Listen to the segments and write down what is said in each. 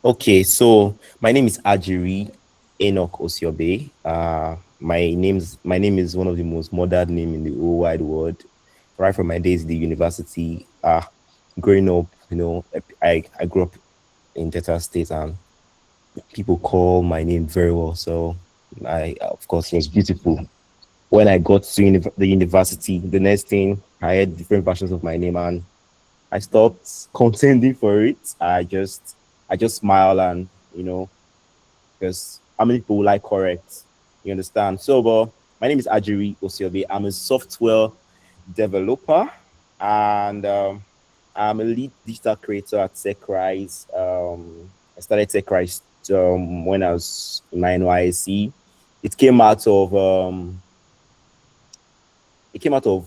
Okay, so my name is Ajiri Enoch Osiobe. My name is one of the most modern name in the whole wide world. Right from my days in the university, growing up, I grew up in Delta State, and people call my name very well. So I, of course, it was beautiful. When I got to the university, the next thing I had different versions of my name, and I stopped contending for it. I just smile and because how many people like correct? You understand? So, but my name is Ajiri Osiobe. I'm a software developer, and I'm a lead digital creator at TechRise. I started TechRise when I was in my NYC. It came out of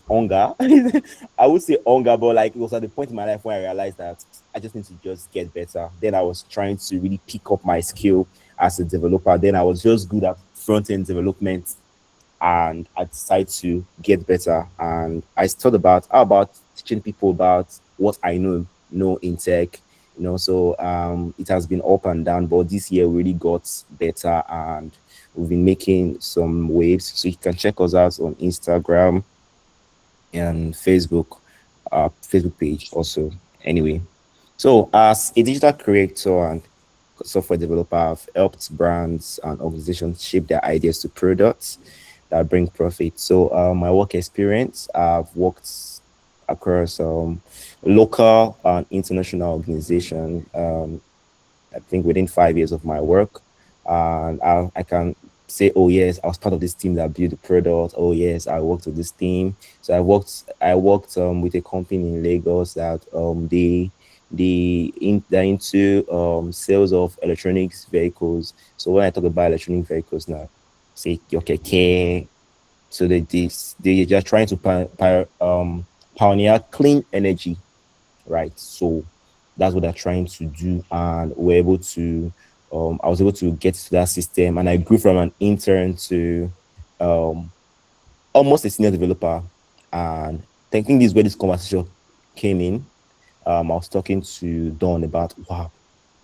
hunger. I would say hunger, but like it was at the point in my life where I realized that I just need to just get better. Then I was trying to really pick up my skill as a developer. Then I was just good at front end development, and I decided to get better. And I thought about how about teaching people about what I know in tech. So it has been up and down, but this year we really got better, and we've been making some waves. So you can check us out on Instagram and Facebook page also. Anyway, so as a digital creator and software developer, I've helped brands and organizations shape their ideas to products that bring profit. So my work experience, I've worked across local and international organization. I think within 5 years of my work, and I can say, oh yes, I was part of this team that built the product. Oh yes, I worked with this team. So I worked with a company in Lagos that they're into sales of electronics vehicles. So when I talk about electronic vehicles now, say your keke, so they just trying to pioneer clean energy, right? So that's what they're trying to do, and we're able to. I was able to get to that system, and I grew from an intern to um, almost a senior developer. And thinking this is where this conversation came in. I was talking to Don about, wow,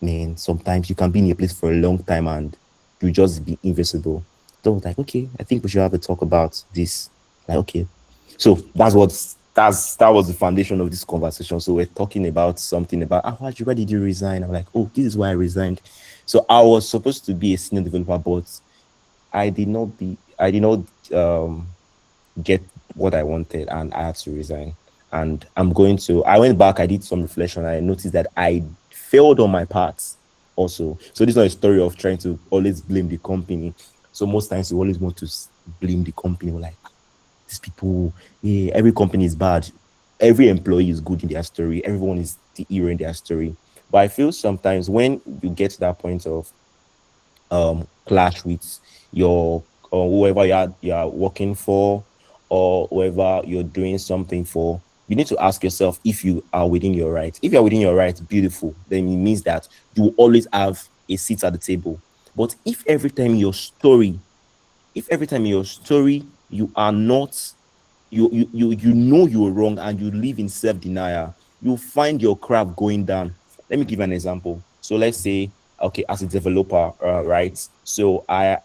man, sometimes you can be in a place for a long time and you just be invisible. Don was like, okay, I think we should have a talk about this. Like, okay. So that was the foundation of this conversation. So we're talking about something about why did you resign? I'm like, oh, this is why I resigned. So I was supposed to be a senior developer, but I did not um get what I wanted, and I had to resign. And I went back, I did some reflection, I noticed that I failed on my parts also. So this is not a story of trying to always blame the company. So most times you always want to blame the company. We're like, these people, yeah, every company is bad. Every employee is good in their story. Everyone is the hero in their story. But I feel sometimes when you get to that point of clash with your or whoever you are working for, or whoever you're doing something for, you need to ask yourself if you are within your right. If you're within your right, beautiful, then it means that you will always have a seat at the table. But if every time in your story you are not, you know you were wrong, and you live in self-denial, you find your crap going down. Let me give you an example. So let's say, okay, as a developer, right? So I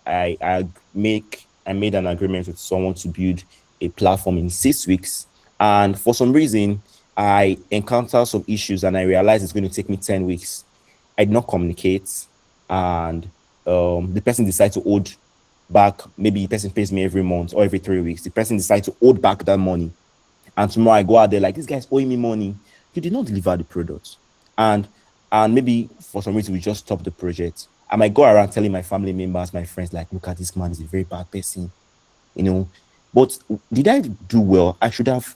made an agreement with someone to build a platform in 6 weeks, and for some reason I encounter some issues, and I realize it's going to take me 10 weeks. I did not communicate, and the person decided to hold back. Maybe the person pays me every month or every 3 weeks. The person decides to hold back that money, and tomorrow I go out there like, this guy's owing me money. You did not deliver the product, and maybe for some reason we just stop the project. I might go around telling my family members, my friends, like, look at this man, he's a very bad person, you know. But did I do well? I should have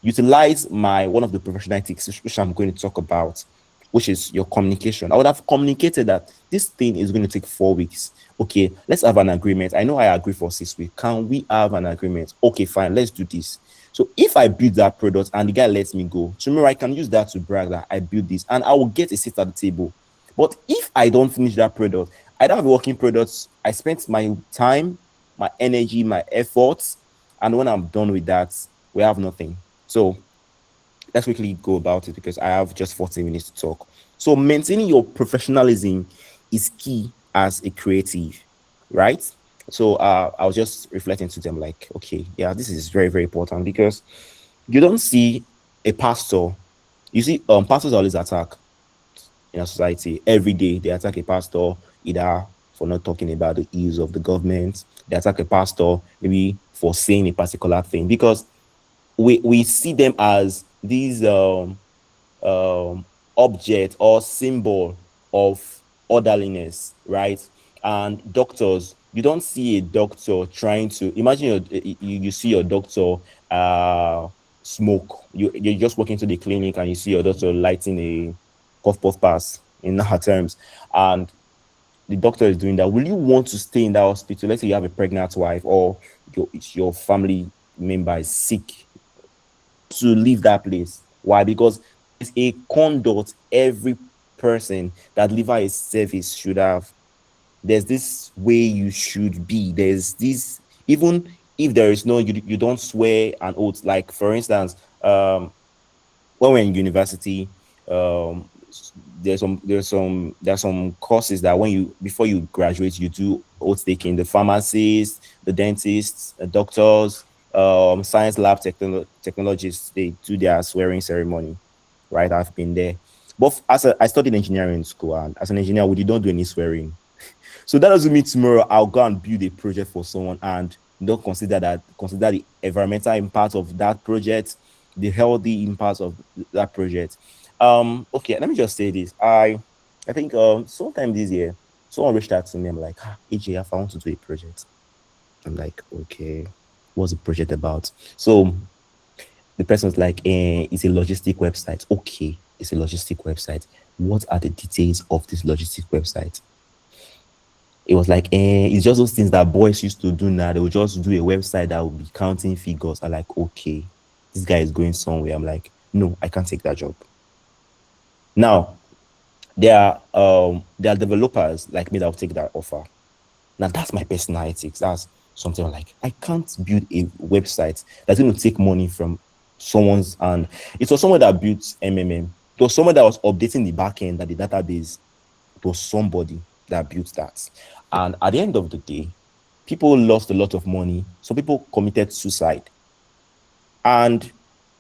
utilize my one of the professional ethics, which I'm going to talk about, which is your communication. I would have communicated that this thing is going to take 4 weeks. Okay, let's have an agreement. I know I agree for 6 weeks. Can we have an agreement? Okay, fine, let's do this. So if I build that product and the guy lets me go, tomorrow I can use that to brag that I built this, and I will get a seat at the table. But if I don't finish that product, I don't have a working product. I spent my time, my energy, my efforts, and when I'm done with that, we have nothing. So let's quickly go about it because I have just 40 minutes to talk. So maintaining your professionalism is key as a creative, right? So I was just reflecting to them like, okay, yeah, this is very, very important because you don't see a pastor. You see, pastors always attack in our society every day. They attack a pastor either for not talking about the ills of the government. They attack a pastor maybe for saying a particular thing because we see them as these um, object or symbol of orderliness, right? And doctors, you don't see a doctor trying to imagine you see your doctor smoke. You're just walking to the clinic and you see your doctor lighting a puff puff pass in our terms, and the doctor is doing that. Will you want to stay in that hospital? Let's say you have a pregnant wife or your family member is sick to leave that place. Why? Because it's a conduct every person that deliver a service should have. There's this way you should be. There's this, even if there is no, you don't swear an oath. Like for instance, when we're in university, um, there's some courses that when you before you graduate, you do oath taking. The pharmacists, the dentists, the doctors, science lab technologists, they do their swearing ceremony, right? I've been there. But I studied engineering in school, and as an engineer, we don't do any swearing. So that doesn't mean tomorrow I'll go and build a project for someone and don't consider the environmental impact of that project, the healthy impact of that project. Okay, let me just say this. I think sometime this year, someone reached out to me. I'm like, AJ, I want to do a project. I'm like, okay, what's the project about? So the person's like, it's a logistic website. Okay, it's a logistic website. What are the details of this logistic website? It was like, it's just those things that boys used to do now. They would just do a website that would be counting figures. I'm like, okay, this guy is going somewhere. I'm like, no, I can't take that job. Now, there are developers like me that will take that offer. Now that's my personal ethics. That's something like I can't build a website that's going to take money from someone's, and it was someone that built MMM. It was someone that was updating the backend that the database. It was somebody that built that. And at the end of the day, people lost a lot of money. Some people committed suicide. And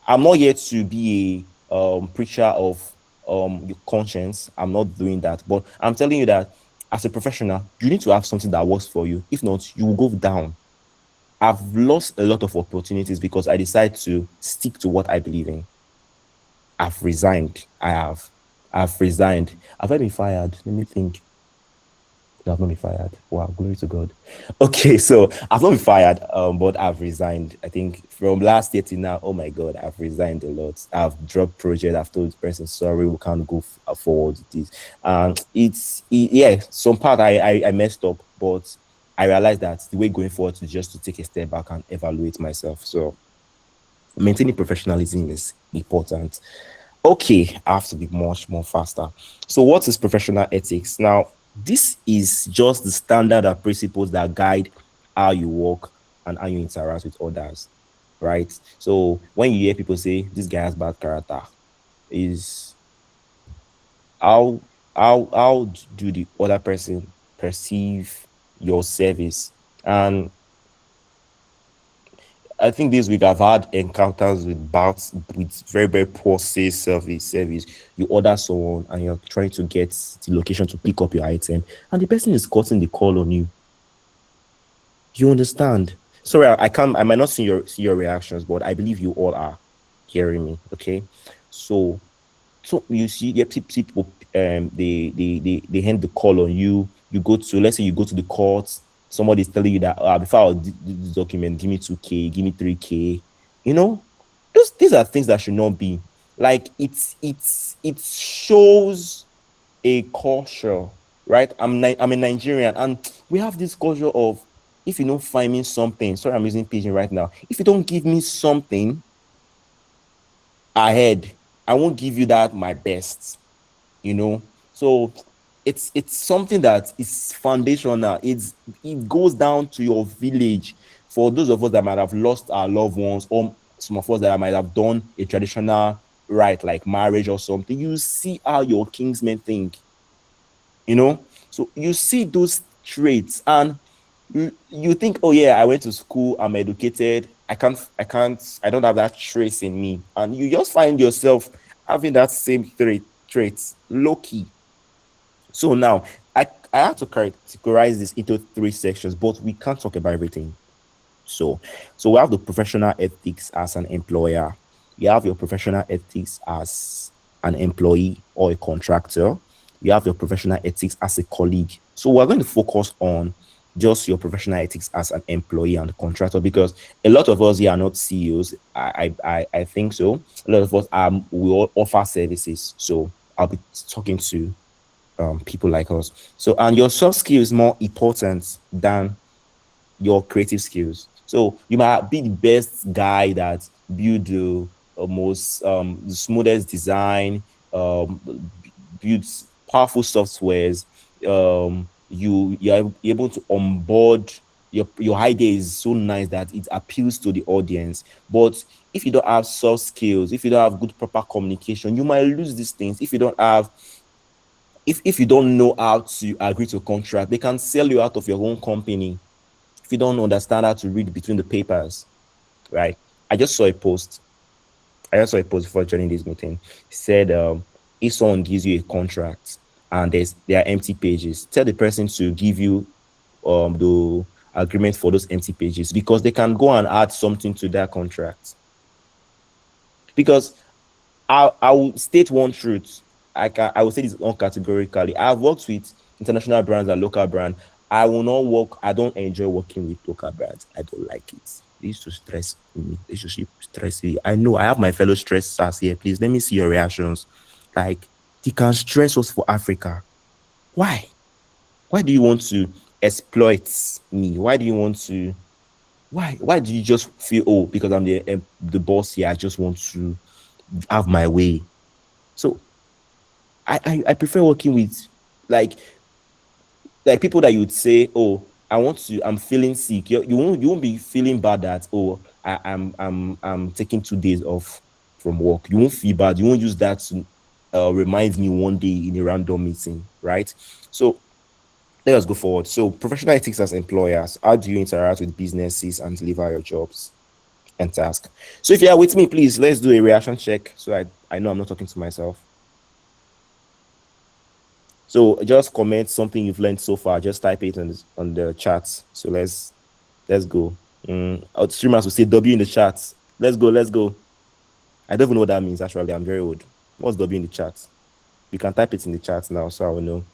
I'm not here to be a preacher of your conscience. I'm not doing that. But I'm telling you that as a professional, you need to have something that works for you. If not, you will go down. I've lost a lot of opportunities because I decided to stick to what I believe in. I've resigned. I've resigned. Have I been fired? Let me think. I've not been fired. Wow, glory to God. Okay, so I've not been fired, but I've resigned. I think from last year to now, oh my God, I've resigned a lot. I've dropped project. I've told the person, sorry, we can't go forward with this. Yeah, some part I messed up, but I realized that the way going forward is just to take a step back and evaluate myself. So maintaining professionalism is important. Okay, I have to be much more faster. So, what is professional ethics? Now, this is just the standard of principles that guide how you work and how you interact with others, right? So, when you hear people say this guy has bad character, is how how do the other person perceive your service? And I think this week I've had encounters with bouts with very, very poor sales service. You order someone and you're trying to get the location to pick up your item, and the person is cutting the call on you. You understand? Sorry, I can't. I might not see your reactions, but I believe you all are hearing me. Okay, so you see, yeah, people they hand the call on you. You go to, let's say you go to the courts, somebody's telling you that before I'll do this document, give me 2K, give me 3K. You know, these are things that should not be. Like it shows a culture, right? I'm a Nigerian, and we have this culture of, if you don't find me something, sorry, I'm using pigeon right now. If you don't give me something ahead, I won't give you that my best, you know. So it's something that is foundational. It goes down to your village. For those of us that might have lost our loved ones, or some of us that might have done a traditional right, like marriage or something, you see how your kingsmen think, you know. So you see those traits, and you think, oh yeah, I went to school, I'm educated, I don't have that trace in me, and you just find yourself having that same traits low key. So now I have to categorize this into three sections, but we can't talk about everything. So, so we have the professional ethics as an employer. You have your professional ethics as an employee or a contractor. You have your professional ethics as a colleague. So we're going to focus on just your professional ethics as an employee and contractor, because a lot of us here are not CEOs. I think so. A lot of us we all offer services. So I'll be talking to people like us. So, and your soft skill is more important than your creative skills. So you might be the best guy that build the most the smoothest design, builds powerful softwares. You're able to onboard. Your idea is so nice that it appeals to the audience. But if you don't have soft skills, if you don't have good proper communication, you might lose these things. If you don't have if you don't know how to agree to a contract, they can sell you out of your own company if you don't understand how to read between the papers, right? I just saw a post. I just saw a post before joining this meeting. It said, if someone gives you a contract and there are empty pages, tell the person to give you the agreement for those empty pages, because they can go and add something to that contract. Because I will state one truth. I will say this uncategorically. I've worked with international brands and local brand. I will not work. I don't enjoy working with local brands. I don't like it. They used to stress me. They used to stress me. I know I have my fellow stressors here. Please let me see your reactions. Like, they can stress us for Africa. Why? Why do you want to exploit me? Why do you want to? Why do you just feel, oh, because I'm the boss here, I just want to have my way? So I prefer working with like people that you'd say, oh, I'm feeling sick. You won't be feeling bad that, oh, I'm taking 2 days off from work. You won't feel bad. You won't use that to remind me one day in a random meeting, right? So let us go forward. So professional ethics as employers, how do you interact with businesses and deliver your jobs and task? So if you are with me, please let's do a reaction check so I know I'm not talking to myself. So just comment something you've learned so far. Just type it on the chat. So let's go. Our streamers will say W in the chat. Let's go. Let's go. I don't even know what that means. Actually, I'm very old. What's W in the chat? You can type it in the chat now, so I will know.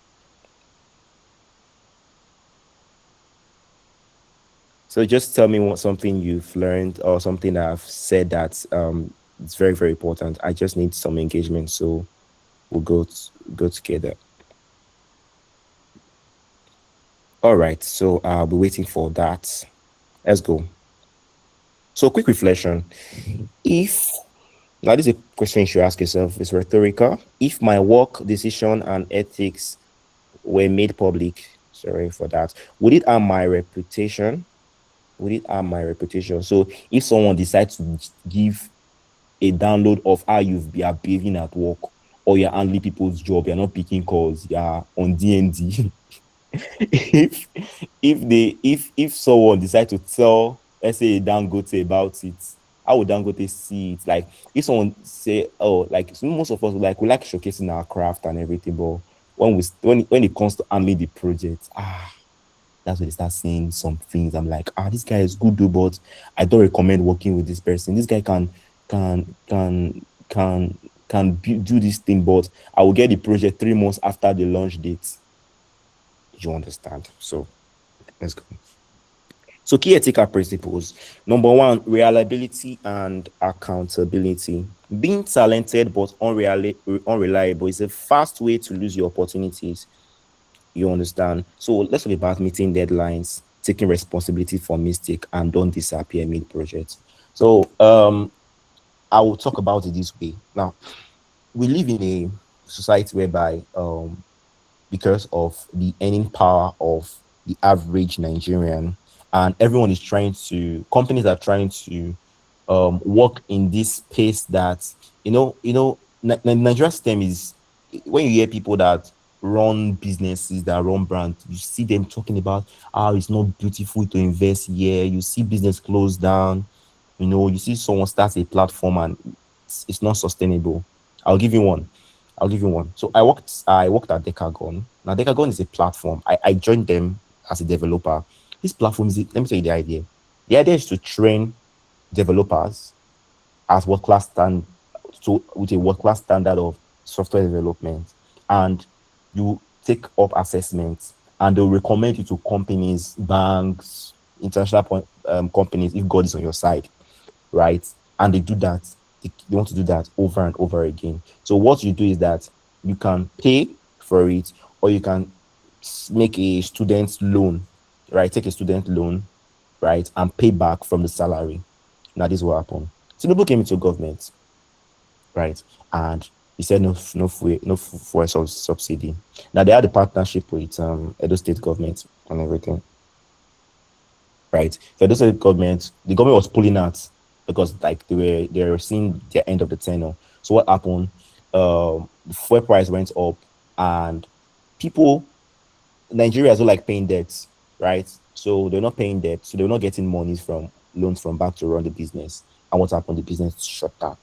So just tell me something you've learned or something that I've said that it's very, very important. I just need some engagement, so we'll go together. All right, so I'll be waiting for that. Let's go. So quick reflection. If Now this is a question you should ask yourself, it's rhetorical. If my work, decision, and ethics were made public, sorry for that, would it harm my reputation? Would it harm my reputation? So if someone decides to give a download of how you've been behaving at work, or you're handling people's job, you're not picking calls, you're on DND. if if someone decide to tell, let's say, Dangote about it, how would Dangote see it? Like, if someone say, oh, like, so most of us, like, we like showcasing our craft and everything, but when it comes to handling the project, that's when they start saying some things. I'm like, this guy is good, though, but I don't recommend working with this person. This guy can can do this thing, but I will get the project 3 months after the launch date. You understand? So let's go. So key ethical principles. Number one, reliability and accountability. Being talented but unreliable is a fast way to lose your opportunities. You understand? So let's talk about meeting deadlines, taking responsibility for mistake, and don't disappear mid-project. So I will talk about it this way. Now, we live in a society whereby because of the earning power of the average Nigerian, and everyone is trying to companies are trying to work in this space that Nigerian system is, when you hear people that run businesses, that run brands, you see them talking about how it's not beautiful to invest here. You see business close down. You see someone start a platform and it's not sustainable. I'll give you one. I'll give you one. So I worked at Decagon. Now Decagon is a platform. I joined them as a developer. This platform is, let me tell you the idea. The idea is to train developers as world class stand so with a world class standard of software development, and you take up assessments and they'll recommend you to companies, banks, international companies if God is on your side, right? And they do that. They want to do that over and over again. So what you do is that you can pay for it, or you can make a student loan, right? Take a student loan, right, and pay back from the salary. Now this will happen. Tinubu came into government, right, and he said no fuel subsidy. Now they had a partnership with Edo State government and everything, right? So Edo State government, the government was pulling out because like they were seeing the end of the tunnel. So what happened? The fuel price went up, and people, Nigerians don't like paying debts, right? So they're not paying debt, so they're not getting monies from loans from bank to run the business. And what happened? The business shut down,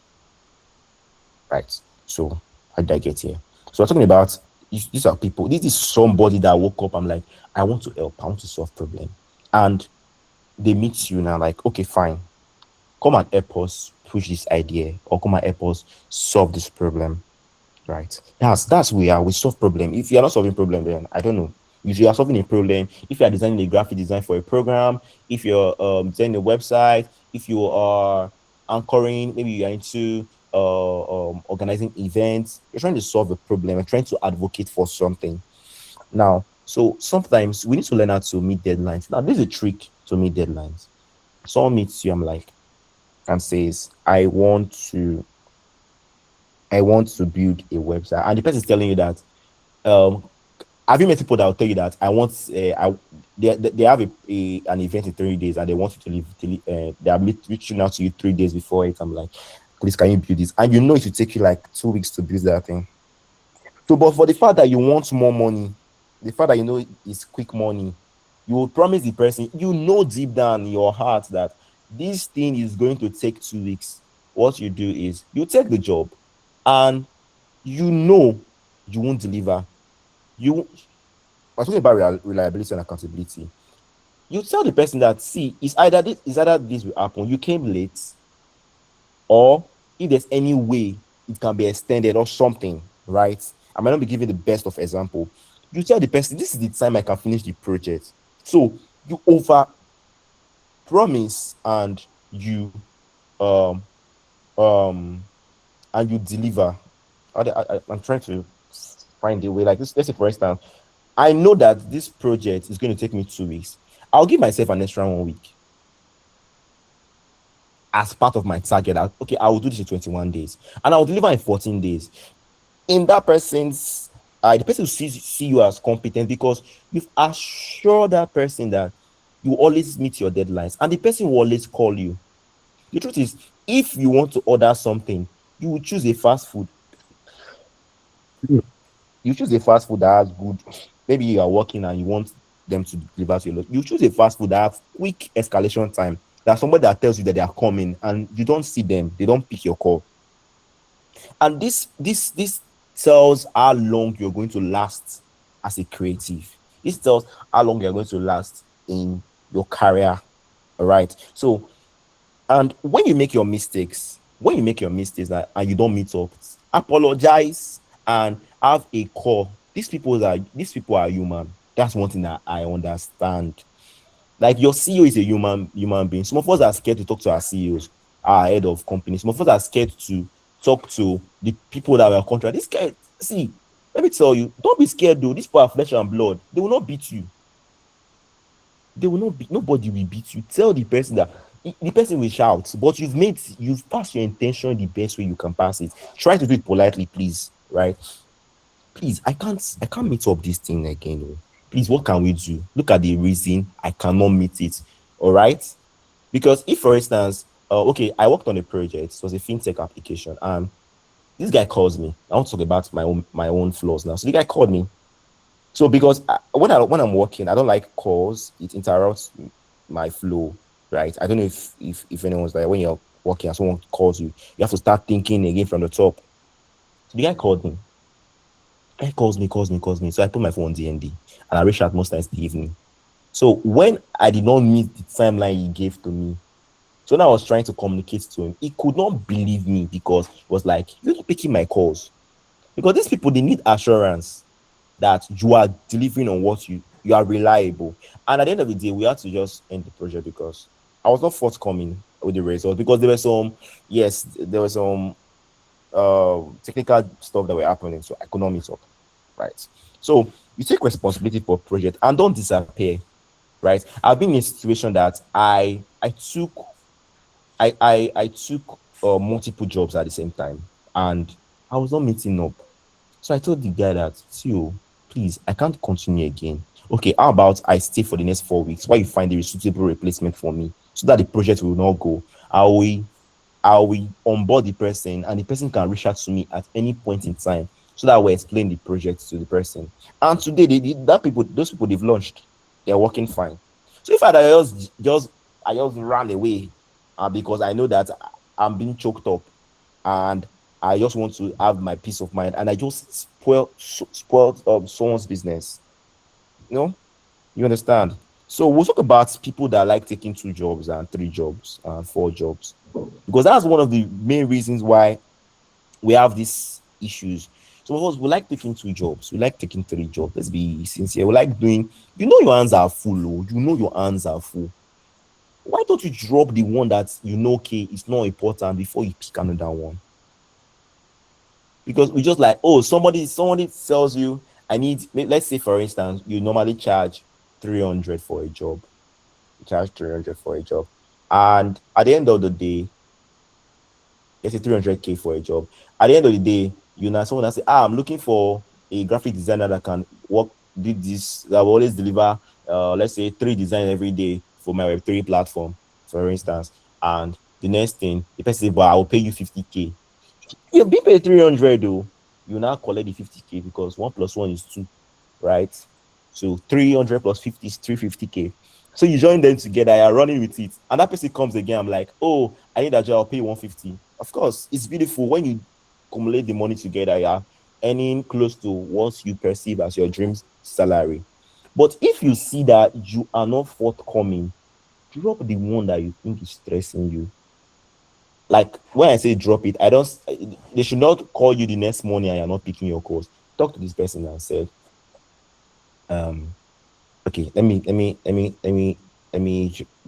right? So how did I get here? So we're talking about these are people. This is somebody that woke up. I'm like, I want to help. I want to solve problem, and they meet you now. Like, okay, fine, come and help us push this idea, or come and help us solve this problem. Right. That's we are. We solve problem. If you are not solving problem, then I don't know. If you are solving a problem, if you are designing a graphic design for a program, if you're designing a website, if you are anchoring, maybe you are into organizing events, you're trying to solve a problem, you're trying to advocate for something. Now, so sometimes we need to learn how to meet deadlines. Now, this is a trick to meet deadlines. Someone meets you, I'm like, and says, I want to build a website, and the person is telling you that, um have you met people that will tell you that they have an event in 3 days and they want you to leave they are reaching out to you 3 days before it. I'm like, please, can you build this? And it will take you like 2 weeks to build that thing. So, but for the fact that you want more money, the fact that it's quick money, you will promise the person, deep down in your heart that this thing is going to take 2 weeks. What you do is you take the job, and you know you won't deliver. We're talking about reliability and accountability. You tell the person that, see, it's either this will happen. You came late, or if there's any way it can be extended or something, right? I might not be giving the best of example. You tell the person, this is the time I can finish the project. So you over promise, and you um um and you deliver. I'm trying to find a way. Like this, let's say for instance, I know that this project is going to take me 2 weeks. I'll give myself an extra 1 week as part of my target. Okay, I will do this in 21 days, and I will deliver in 14 days. In that person's, the person will see you as competent, because you've assured that person that you always meet your deadlines, and the person will always call you. The truth is, if you want to order something, you will choose a fast food. You choose a fast food that has good. Maybe you are working and you want them to deliver to you. You choose a fast food that have quick escalation time. There's somebody that tells you that they are coming and you don't see them. They don't pick your call. And this tells how long you're going to last as a creative. This tells how long you're going to last in your career. All right. So, and when you make your mistakes and you don't meet up, apologize and have a call. These people are human. That's one thing that I understand. Like, your CEO is a human being. Some of us are scared to talk to our CEOs, our head of companies. Some of us are scared to talk to the people that were contract. This guy, see, let me tell you, don't be scared though. These people are flesh and blood. They will not beat you. They will not be, nobody will beat you. Tell the person that, the person will shout, but you've passed your intention the best way you can pass it. Try to do it politely, please. Right? Please, I can't meet up this thing again. Oh. Please, what can we do? Look at the reason I cannot meet it. All right. Because if, for instance, okay, I worked on a project. It was a fintech application, and this guy calls me. I want to talk about my own flaws now. So the guy called me. So because when I'm working, I don't like calls. It interrupts my flow, right? I don't know if anyone's like when you're working and someone calls you, you have to start thinking again from the top. So the guy called me. The guy calls me. So I put my phone on DND and I reach out most times in the evening. So when I did not meet the timeline he gave to me, so when I was trying to communicate to him, he could not believe me because he was like, "You're not picking my calls." Because these people they need assurance that you are delivering on what you are reliable. And at the end of the day, we had to just end the project because I was not forthcoming with the results because there were some yes, there was some technical stuff that were happening, so I could not meet up. Right. So you take responsibility for a project and don't disappear. Right. I've been in a situation that I took multiple jobs at the same time and I was not meeting up. So I told the guy that, see, oh, please, I can't continue again. Okay, how about I stay for the next 4 weeks while you find a suitable replacement for me so that the project will not go. I will, I will onboard the person and the person can reach out to me at any point in time so that I will explain the project to the person. And today, those people, they've launched. They're working fine. So if I I just ran away because I know that I'm being choked up and I just want to have my peace of mind, and I just spoiled someone's business. You know, you understand? So we'll talk about people that like taking 2 jobs and 3 jobs and 4 jobs, because that's one of the main reasons why we have these issues. Some of us we like taking 2 jobs, we like taking 3 jobs. Let's be sincere. We like doing. Your hands are full. Oh, your hands are full. Why don't you drop the one that okay, it's not important before you pick another one? Because we just like, oh, somebody tells you I need, let's say for instance you normally charge 300 for a job. You charge 300 for a job, and at the end of the day, let's say 300K for a job. At the end of the day, someone that say, I'm looking for a graphic designer that can work, do this, that will always deliver let's say 3 designs every day for my Web3 platform, for instance. And the next thing, the person say, but I will pay you 50K. You'll be paid 300 though. You now collect the 50K because 1 plus 1 is 2, right? So 300 plus 50 is 350K. So you join them together, you're running with it. And that person comes again. I'm like, oh, I need that job, I'll pay you 150. Of course, it's beautiful when you accumulate the money together, yeah, earning close to what you perceive as your dreams salary. But if you see that you are not forthcoming, drop the one that you think is stressing you. Like when I say drop it, I don't. They should not call you the next morning and you're not picking your calls. Talk to this person and said, um, okay, let me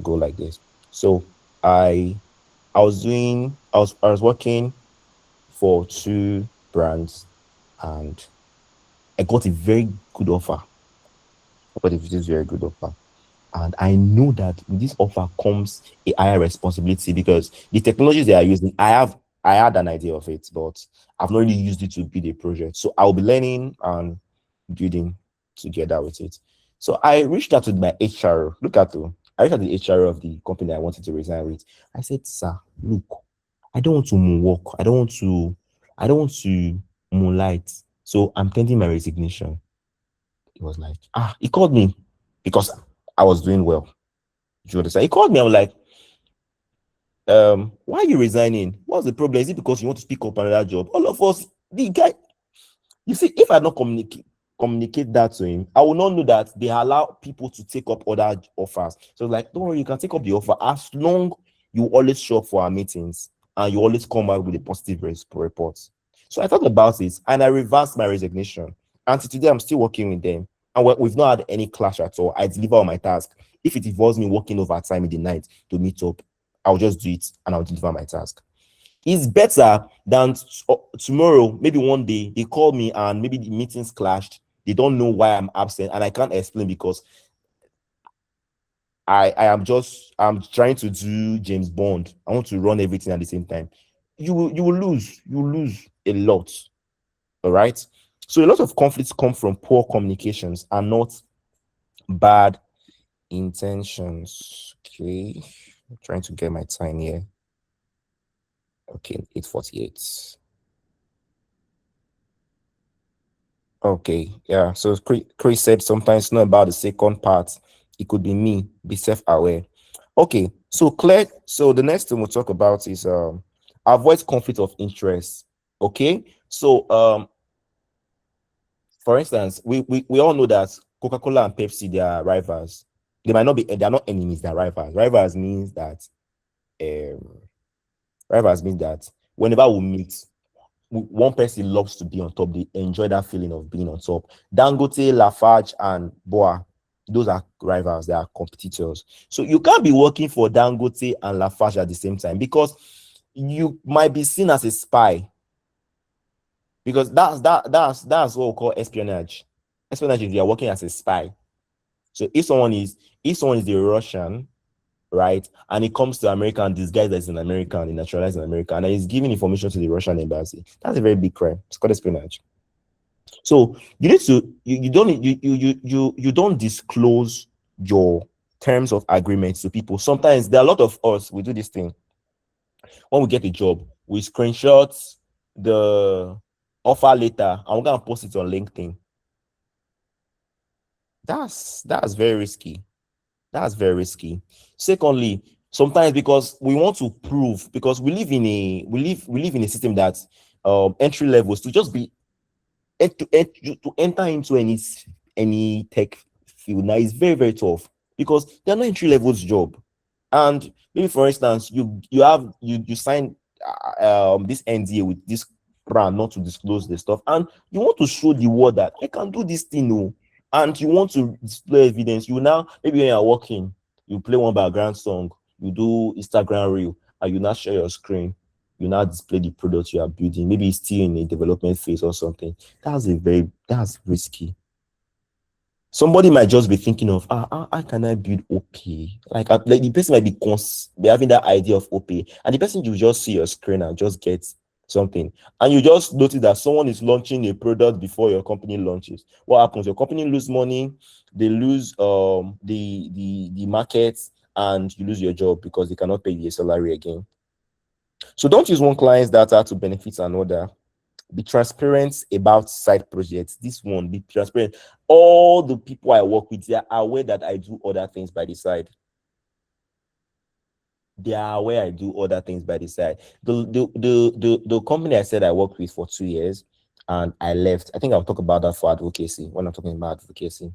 go like this. So I I was working for 2 brands and I got a very good offer. I got a very good offer. And I know that with this offer comes a higher responsibility because the technologies they are using, I had an idea of it, but I've not really used it to build a project. So I'll be learning and building together with it. So I reached out to my HR. I reached out to the HR of the company I wanted to resign with. I said, sir, look, I don't want to moonwalk. I don't want to moonlight. So I'm tending my resignation. He was like, he called me because I was doing well. You understand? He called me. I was like, why are you resigning? What's the problem? Is it because you want to pick up another job? All of us, the guy, you see, if I don't communicate that to him, I will not know that they allow people to take up other offers. So like, don't worry, you can take up the offer as long you always show up for our meetings and you always come out with a positive report. So I thought about it and I reversed my resignation. And today I'm still working with them. And we've not had any clash at all. I deliver on my task. If it involves me working overtime in the night to meet up, I'll just do it and I'll deliver my task. It's better than tomorrow, maybe one day, they call me and maybe the meetings clashed. They don't know why I'm absent and I can't explain because I'm trying to do James Bond. I want to run everything at the same time. You will lose a lot. All right. So a lot of conflicts come from poor communications and not bad intentions. Okay. I'm trying to get my time here. Okay, 8:48. Okay, yeah. So Chris said sometimes not about the second part. It could be me, be self-aware. Okay, so Claire, so the next thing we'll talk about is avoid conflict of interest. Okay, so for instance, we all know that Coca-Cola and Pepsi, they are rivals. They might not be, they are not enemies, they're rivals. Um rivals means that whenever we meet, one person loves to be on top. They enjoy that feeling of being on top. Dangote, Lafarge, and Boa, those are rivals. They are competitors. So you can't be working for Dangote and Lafarge at the same time because you might be seen as a spy. Because that's what we call espionage. Espionage is you're working as a spy. So if someone is a Russian, right, and he comes to America and disguised as an American, he naturalized in America, and he's giving information to the Russian embassy, that's a very big crime. It's called espionage. So you need to you don't you don't disclose your terms of agreement to people. Sometimes there are a lot of us, we do this thing when we get a job, we screenshot the offer letter and we're gonna post it on LinkedIn. That's very risky. That's very risky. Secondly, sometimes because we want to prove, because we live in a system that entry levels to just be to enter into any tech field now is very very tough because they're not entry levels job. And maybe for instance, you sign this NDA with this brand not to disclose the stuff, and you want to show the world that I can do this thing, no, and you want to display evidence. You now maybe when you're working, you play one background song, you do Instagram reel, and you now share your screen, you now display the product you are building. Maybe it's still in a development phase or something. That's risky. Somebody might just be thinking of how can I build OP? Like the person might be having that idea of OP, and the person you just see your screen and just get something, and you just notice that someone is launching a product before your company launches. What happens? Your company lose money, they lose the market, and you lose your job because they cannot pay you a salary again. So don't use one client's data to benefit another. Be transparent about side projects. This one, be transparent. All the people I work with, they are aware that I do other things by the side. They are aware I do other things by the side. The company I said I worked with for 2 years and I left. I think I'll talk about that for advocacy when I'm talking about advocacy.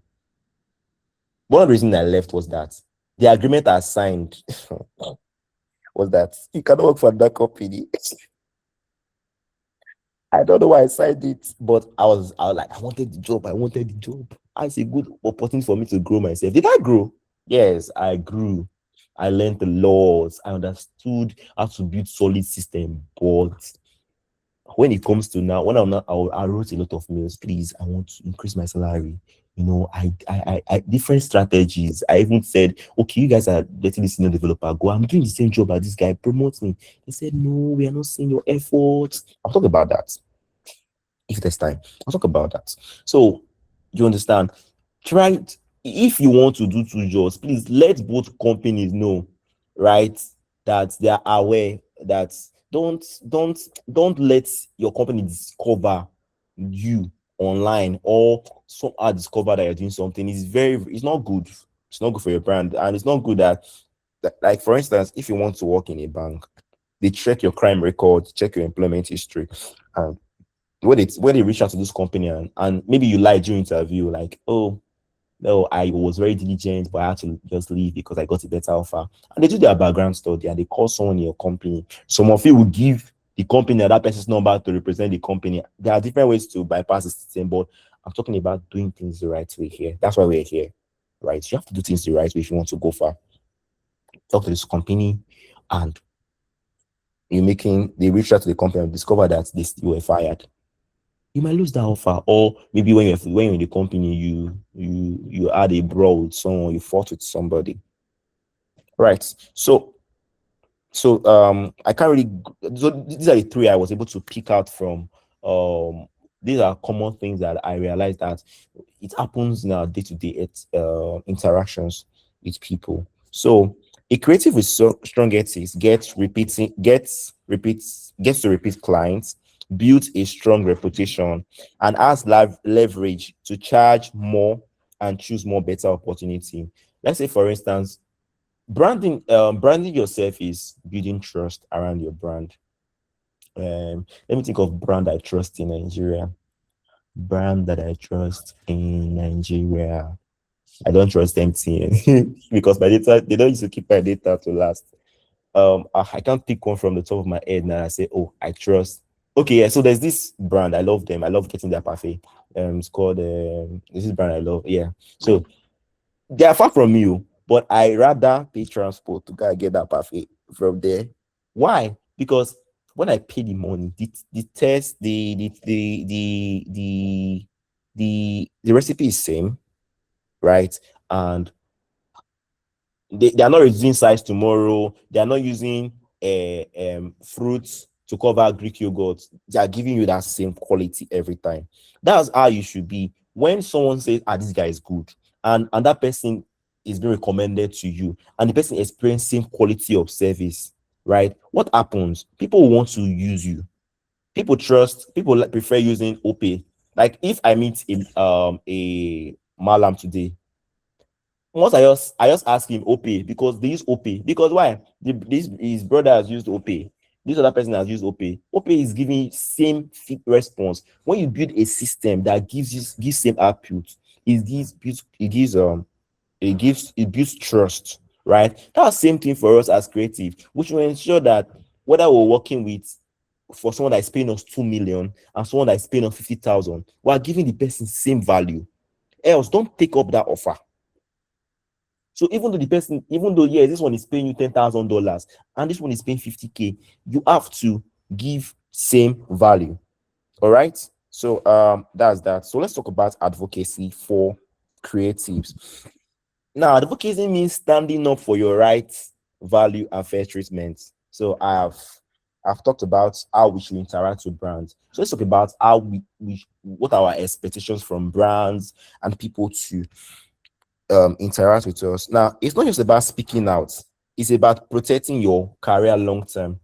One of the reasons I left was that the agreement I signed was that you cannot work for that company. I don't know why I signed it, but I was like, I wanted the job. I wanted the job. It's a good opportunity for me to grow myself. Did I grow? Yes, I grew. I learned the laws. I understood how to build solid system. But when it comes to now, when I'm not, I wrote a lot of mails. Please, I want to increase my salary. I different strategies. I even said, okay, you guys are letting this senior developer go. I'm doing the same job as this guy. Promote me. They said, no, we are not seeing your efforts. I'll talk about that if there's time. I'll talk about that. So you understand? Try if you want to do two jobs, please let both companies know, right? That they are aware that don't don't don't let your company discover you online or somehow discover that you're doing something. It's not good. It's not good for your brand, and it's not good that like for instance, if you want to work in a bank, they check your crime record, check your employment history, and when they reach out to this company and maybe you lie during interview, like, oh no, I was very diligent, but I had to just leave because I got a better offer. And they do their background study and they call someone in your company. Some of you will give the company that person's number to represent the company. There are different ways to bypass the system, but I'm talking about doing things the right way here. That's why we're here, right? You have to do things the right way if you want to go far. Talk to this company and they reach out to the company and discover that you were fired. You might lose that offer, or maybe when you're in the company, you had a brawl with someone, you fought with somebody, right? So I can't really. So these are the three I was able to pick out from. These are common things that I realized that it happens in our day-to-day interactions with people. So A creative with strong ethics gets to repeat clients, builds a strong reputation, and has leverage to charge more and choose more better opportunity. Let's say, for instance, branding yourself is building trust around your brand. Let me think of brand I trust in Nigeria. Brand that I trust in Nigeria. I don't trust MTN because my data, they don't used to keep my data to last. I can't pick one from the top of my head now. I say, oh, I trust. Okay, yeah. So there's this brand. I love them. I love getting their parfait. It's called this is brand I love. Yeah. So they are far from you, but I rather pay transport to go and get that parfait from there. Why? Because when I pay the money, the test, the recipe is same, right? And they are not reducing size tomorrow. They are not using fruits to cover Greek yogurt. They are giving you that same quality every time. That's how you should be. When someone says, ah, this guy is good, and that person is being recommended to you, and the person experiencing quality of service, right? What happens? People want to use you. People prefer using OPay. Like if I meet a malam today, once I just ask him OPay because they use OPay. Because why? This his brother has used OPay. This other person has used OPay. OPay is giving same fit response. When you build a system that gives same output, it builds trust, right? That's the same thing for us as creative, which will ensure that whether we're working with for someone that is paying us 2 million and someone that is paying us 50,000, we're giving the person same value. Else, don't take up that offer. So even though yeah, this one is paying you $10,000 and this one is paying 50K, you have to give same value. All right. So that's that. So let's talk about advocacy for creatives. Now, advocacy means standing up for your rights, value, and fair treatment. So I've talked about how we should interact with brands. So let's talk about how we what are our expectations from brands and people to interact with us. Now, it's not just about speaking out, it's about protecting your career long term.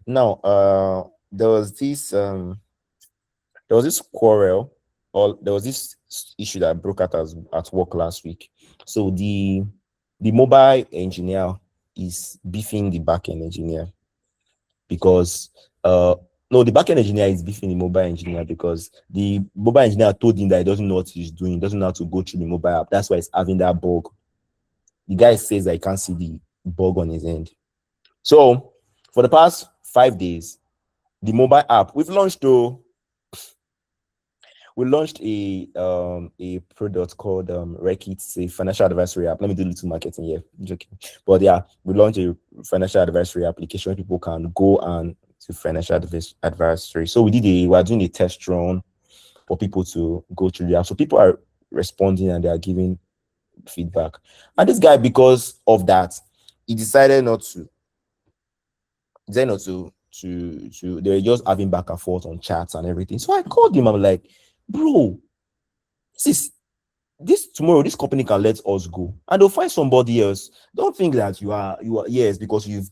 Now, there was this quarrel, or there was this issue that broke out at work last week. So the mobile engineer is beefing the backend engineer because no, the backend engineer is beefing the mobile engineer because the mobile engineer told him that he doesn't know what he's doing, he doesn't know how to go through the mobile app. That's why he's having that bug. The guy says that he can't see the bug on his end. So for the past 5 days, the mobile app we launched a product called Rekit, it's a financial advisory app. Let me do a little marketing here. I'm joking. But yeah, we launched a financial advisory application where people can go and to financial advisory. So we are doing a test run for people to go through the app. So people are responding and they are giving feedback. And this guy, because of that, he decided not to they were just having back and forth on chats and everything. So I called him. I'm like, bro, this is this tomorrow, this company can let us go and they'll find somebody else. Don't think that you are yes, because you've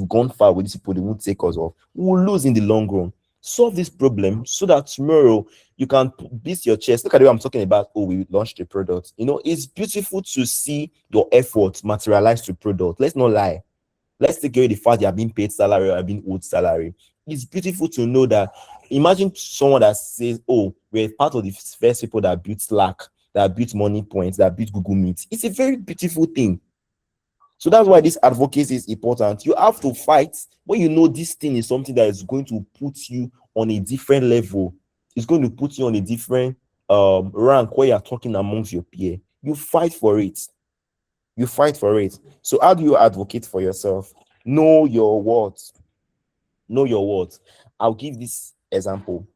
gone far with these people, they won't take us off. We'll lose in the long run. Solve this problem so that tomorrow you can beat your chest. Look at the way I'm talking about. Oh, we launched a product. It's beautiful to see your efforts materialize to product. Let's not lie. Let's take away the fact you are being paid salary or being owed salary. It's beautiful to know that. Imagine someone that says, oh, we're part of the first people that built Slack, that built Money Points, that built Google Meet. It's a very beautiful thing. So that's why this advocacy is important. You have to fight when you know this thing is something that is going to put you on a different level. It's going to put you on a different rank where you're talking amongst your peer. You fight for it. You fight for it. So how do you advocate for yourself? Know your words. Know your words. I'll give this example.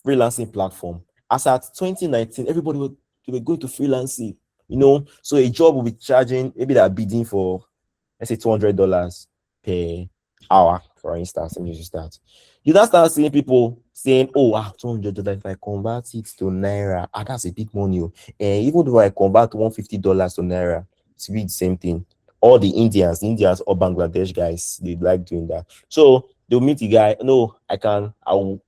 Freelancing platform. As at 2019, they were going to freelancing. So a job will be charging, maybe they're bidding for, let's say, $200 per hour, for instance. Let me just start. You now start seeing people saying, oh, $200, if I convert it to naira, that's a big money. And even though I convert $150 to naira, it's really the same thing. all the Indians or Bangladesh guys, they like doing that. So they'll meet the guy. No, I can. I'll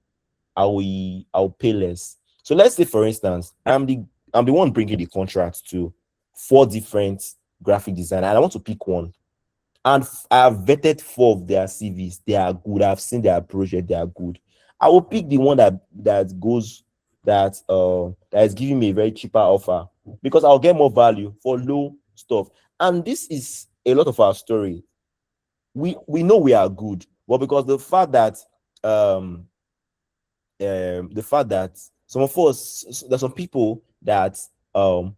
pay less. So let's say, for instance, I'm the one bringing the contract to four different graphic designer, and I want to pick one. And I've vetted four of their CVs. They are good. I've seen their project. They are good. I will pick the one that is giving me a very cheaper offer because I'll get more value for low stuff. And this is a lot of our story. We know we are good, but because um the fact that some of us, there's some people that um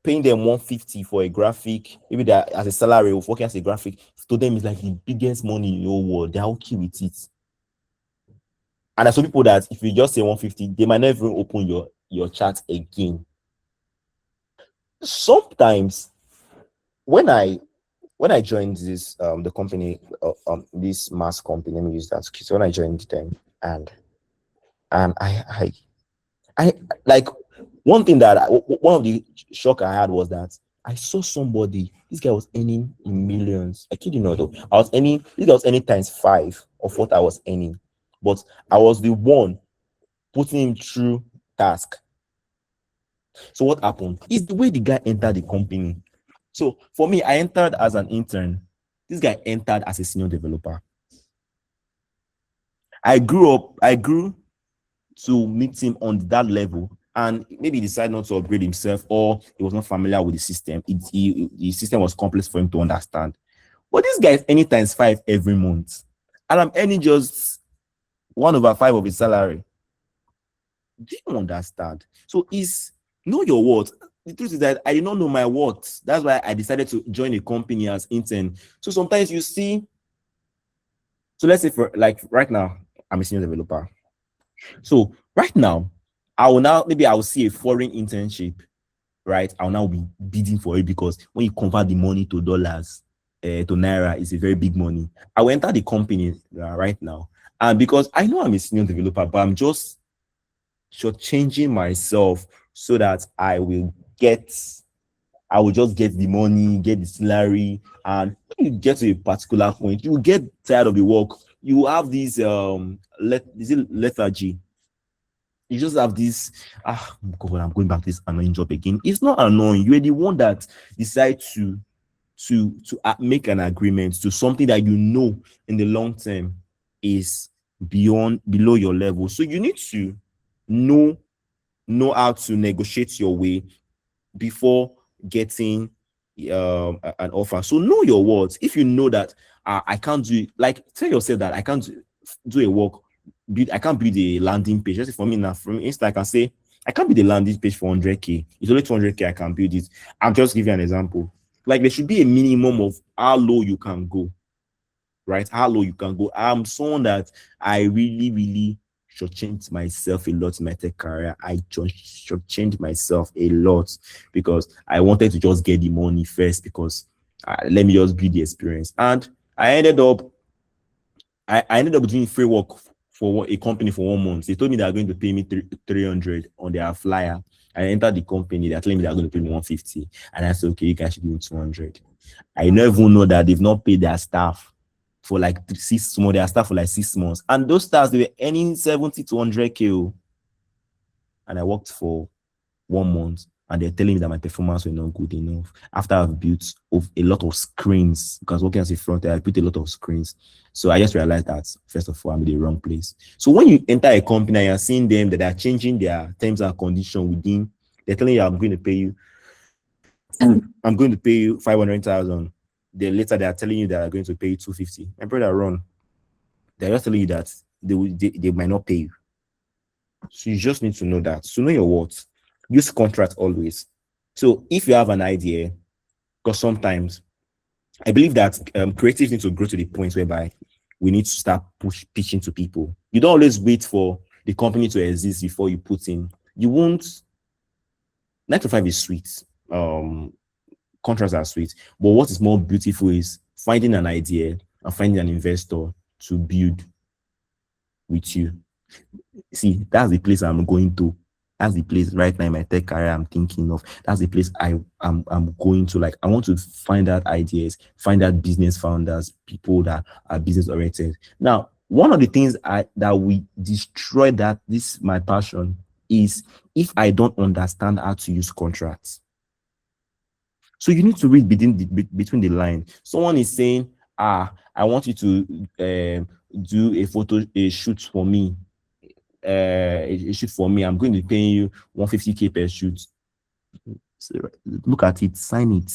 paying them 150 for a graphic, maybe that as a salary of working as a graphic, to them is like the biggest money in the whole world. They're okay with it. And there's some people that if you just say 150, they might never even open your chat again. Sometimes when I joined this the company, this mass company, let me use that. So when I joined them, and I like one thing that one of the shock I had was that I saw somebody. This guy was earning in millions. I kid you not, though. This guy was earning times five of what I was earning, but I was the one putting him through task. So what happened is the way the guy entered the company. So for me, I entered as an intern. This guy entered as a senior developer. I grew to meet him on that level, and maybe he decided not to upgrade himself, or he was not familiar with the system. The system was complex for him to understand. But this guy is earning times five every month, and I'm earning just 1/5 of his salary. Do you understand? So is know your worth. The truth is that I did not know my worth. That's why I decided to join a company as intern. So sometimes you see, so let's say for like right now, I'm a senior developer. So right now, I will see a foreign internship, right? I'll now be bidding for it because when you convert the money to dollars, to naira, it's a very big money. I will enter the company right now, and because I know I'm a senior developer, but I'm just changing myself so that I will just get the money, get the salary, and when you get to a particular point, you will get tired of the work. You have this lethargy. You just have this, God, I'm going back to this annoying job again. It's not annoying. You're the one that decide to make an agreement to something that you know in the long term is below your level. So you need to know how to negotiate your way before getting an offer. So know your words. If you know that I can't do it, like tell yourself that I can't do a work. I can't build a landing page. Just for me now, from instance, I can say I can't build a landing page for 100k. It's only 200k. I can build it. I'll just give you an example. Like there should be a minimum of how low you can go, right? How low you can go. I'm someone that I really, really should change myself a lot in my tech career. I just should change myself a lot because I wanted to just get the money first because let me just build the experience. And I ended up I ended up doing free work for a company for 1 month. They told me they are going to pay me 300 on their flyer. I entered the company. They're telling me they're going to pay me 150. And I said, okay, you guys should give me 200. I never even know that they've not paid their staff for like 6 months. Their staff for like 6 months. And those staffs, they were earning 70 to 100k. And I worked for 1 month. And they're telling me that my performance were not good enough. After I've built a lot of screens, because working as a front end, I built a lot of screens. So I just realized that, first of all, I'm in the wrong place. So when you enter a company and you're seeing them that they're changing their terms and conditions within, they're telling you, I'm going to pay you 500,000. Then later they're telling you that they're going to pay you 250. My brother, run. They're just telling you that they might not pay you. So you just need to know that. So know your worth. Use contract always. So if you have an idea, because sometimes I believe that creatives need to grow to the point whereby we need to start pitching to people. You don't always wait for the company to exist before you put in. You won't. 9 to 5 is sweet. Contracts are sweet. But what is more beautiful is finding an idea and finding an investor to build with you. See, that's the place I'm going to. That's the place right now in my tech career I'm thinking of. That's the place I'm going to. Like, I want to find out ideas, find out business founders, people that are business oriented. Now, one of the things I that we destroy that this my passion is if I don't understand how to use contracts. So you need to read between the line. Someone is saying, I want you to do a shoot for me. A shoot for me. I'm going to be paying you 150K per shoot. So look at it, sign it.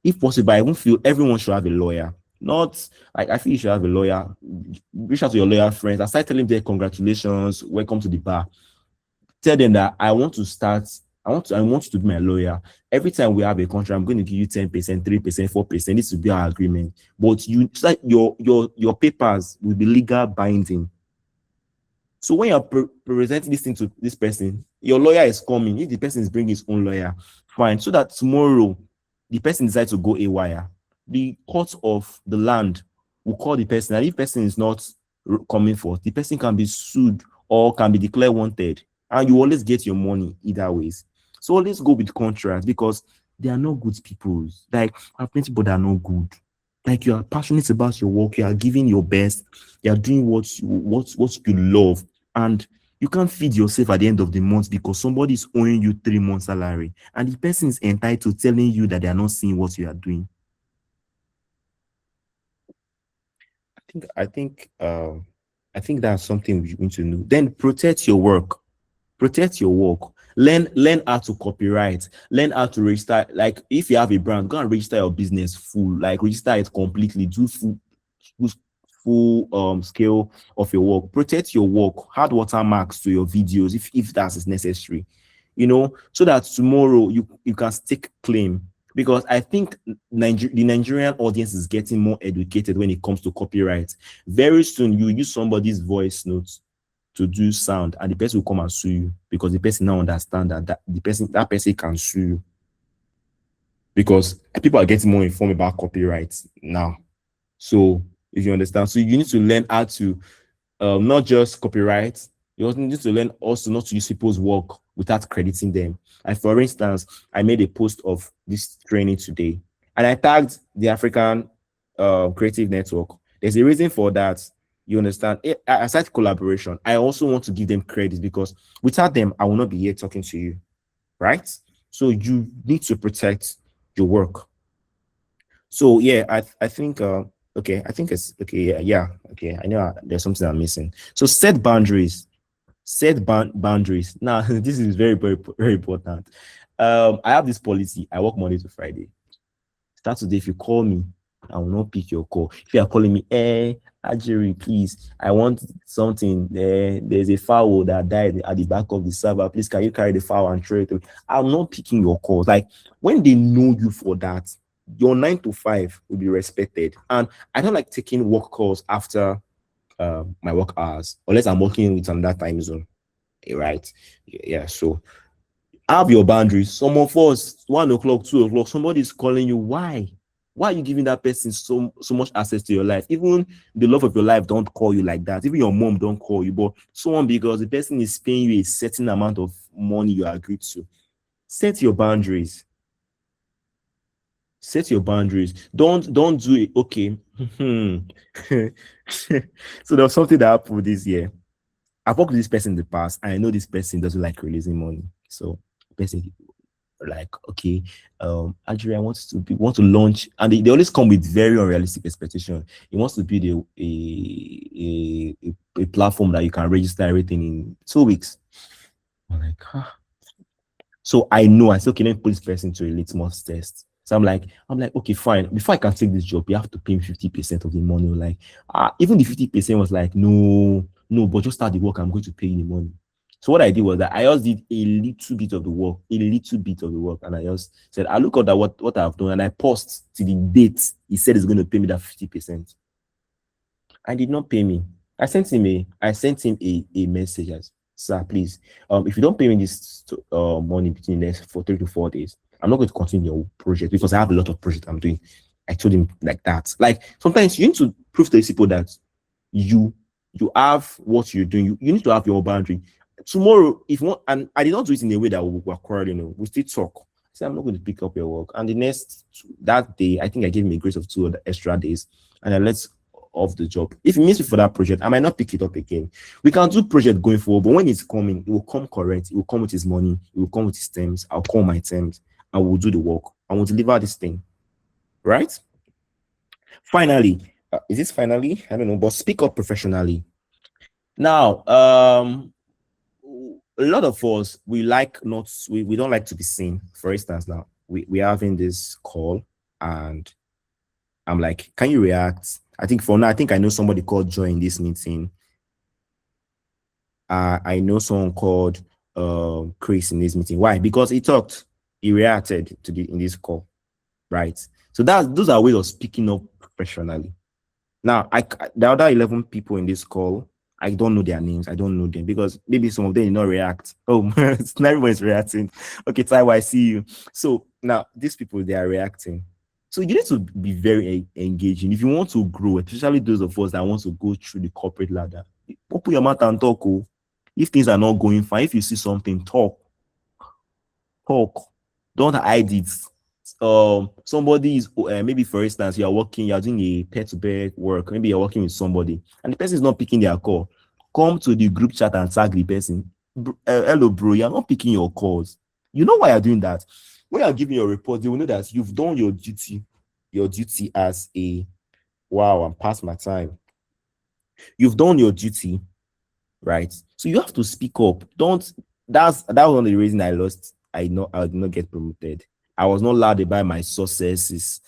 If possible, I won't feel everyone should have a lawyer. Not like I feel you should have a lawyer. Reach out to your lawyer friends and start telling them congratulations, welcome to the bar. Tell them that I want to start. I want you to be my lawyer. Every time we have a contract, I'm going to give you 10%, 3%, 4%. This will be our agreement. But you like your papers will be legal binding. So when you're presenting this thing to this person, your lawyer is coming. If the person is bringing his own lawyer, fine. So that tomorrow the person decides to go AWire, the court of the land will call the person. And if the person is not coming forth, the person can be sued or can be declared wanted. And you always get your money either ways. So always go with contracts because they are not good people. Like, I have plenty people that are not good. Like, you are passionate about your work, you are giving your best, you are doing what you love, and you can't feed yourself at the end of the month because somebody is owing you 3 months salary, and the person is entitled to telling you that they are not seeing what you are doing. I think that's something we need to know. Then protect your work. Protect your work. Learn how to copyright. Learn how to register. Like, if you have a brand, go and register your business full. Like, register it completely. Do full scale of your work. Protect your work. Add watermarks to your videos if that is necessary. So that tomorrow you can stake claim. Because I think the Nigerian audience is getting more educated when it comes to copyright. Very soon you use somebody's voice notes to do sound, and the person will come and sue you because the person now understand that that person can sue you, because people are getting more informed about copyright now. So if you understand, so you need to learn how to not just copyright. You also need to learn also not to use people's work without crediting them. And for instance, I made a post of this training today, and I tagged the African Creative Network. There's a reason for that. You understand? Aside collaboration, I also want to give them credit because without them, I will not be here talking to you, right? So you need to protect your work. So yeah, I think okay, I think it's okay. Yeah, okay. I know there's something I'm missing. So set boundaries. Set boundaries. Now, this is very, very, very important. I have this policy. I work Monday to Friday. Start today. If you call me, I will not pick your call. If you are calling me, Ajiri, please, I want something. There's a fowl that died at the back of the server. Please, can you carry the fowl and throw it? I'm not picking your calls. Like, when they know you for that, your 9 to 5 will be respected. And I don't like taking work calls after my work hours, unless I'm working with another time zone. Right? Yeah. So have your boundaries. Some of us, 1 o'clock, 2 o'clock, somebody's calling you. Why? Why are you giving that person so much access to your life? Even the love of your life don't call you like that. Even your mom don't call you, but someone, because the person is paying you a certain amount of money you agreed to. Set your boundaries. Set your boundaries. Don't do it. Okay. So there was something that happened this year. I've worked with this person in the past, and I know this person doesn't like releasing money. So the person like, okay, Ajiri, I want to launch, and they always come with very unrealistic expectation. He wants to build a platform that you can register everything in 2 weeks. I'm like, So I know, I said, okay, let me put this person to a litmus test. So I'm like, okay, fine. Before I can take this job, you have to pay me 50% of the money. Like, even the 50% was like, no, but just start the work. I'm going to pay you the money. So what I did was that I just did a little bit of the work, and I just said, I look at that what I've done, and I paused to the date he said he's going to pay me that 50%. I did not pay me. I sent him a message as, sir, please, if you don't pay me this money between the next 3 to 4 days, I'm not going to continue your project because I have a lot of projects I'm doing. I told him like that. Like, sometimes you need to prove to these people that you have what you're doing. You need to have your boundary. tomorrow, if you want, and I did not do it in a way that we were quarreling, we still talk. I said, I'm not going to pick up your work. And the next that day, I think I gave him a grace of 2 extra days and I let off the job. If he meets me for that project, I might not pick it up again. We can do project going forward, but when it's coming, it will come correct, it will come with his money, it will come with his terms, I'll call my terms, and we'll do the work, and we'll deliver this thing. Right? Finally, is this finally? I don't know, but speak up professionally. Now, a lot of us we don't like to be seen. For instance, now we're having this call and I'm like, can you react? I think for now, I think I know somebody called join this meeting. I know someone called Chris in this meeting. Why? Because he reacted to the in this call, right? So those are ways of speaking up professionally. Now, the other 11 people in this call, I don't know their names. I don't know them because maybe some of them did not react. Oh, not everyone's reacting. Okay, Taiwo, I see you. So now these people, they are reacting. So you need to be very engaging. If you want to grow, especially those of us that want to go through the corporate ladder, open your mouth and talk. Oh. If things are not going fine, if you see something, talk. Don't hide it. Somebody is maybe for instance you're doing a peer-to-peer work, maybe you're working with somebody and the person is not picking their call. Come to the group chat and tag the person. Hello bro, you're not picking your calls. You know why you're doing that? When you're giving your report, they will know that you've done your duty as a wow, I'm past my time. You've done your duty, right? So you have to speak up. That was one of the reasons I did not get promoted. I was not allowed to buy my successes.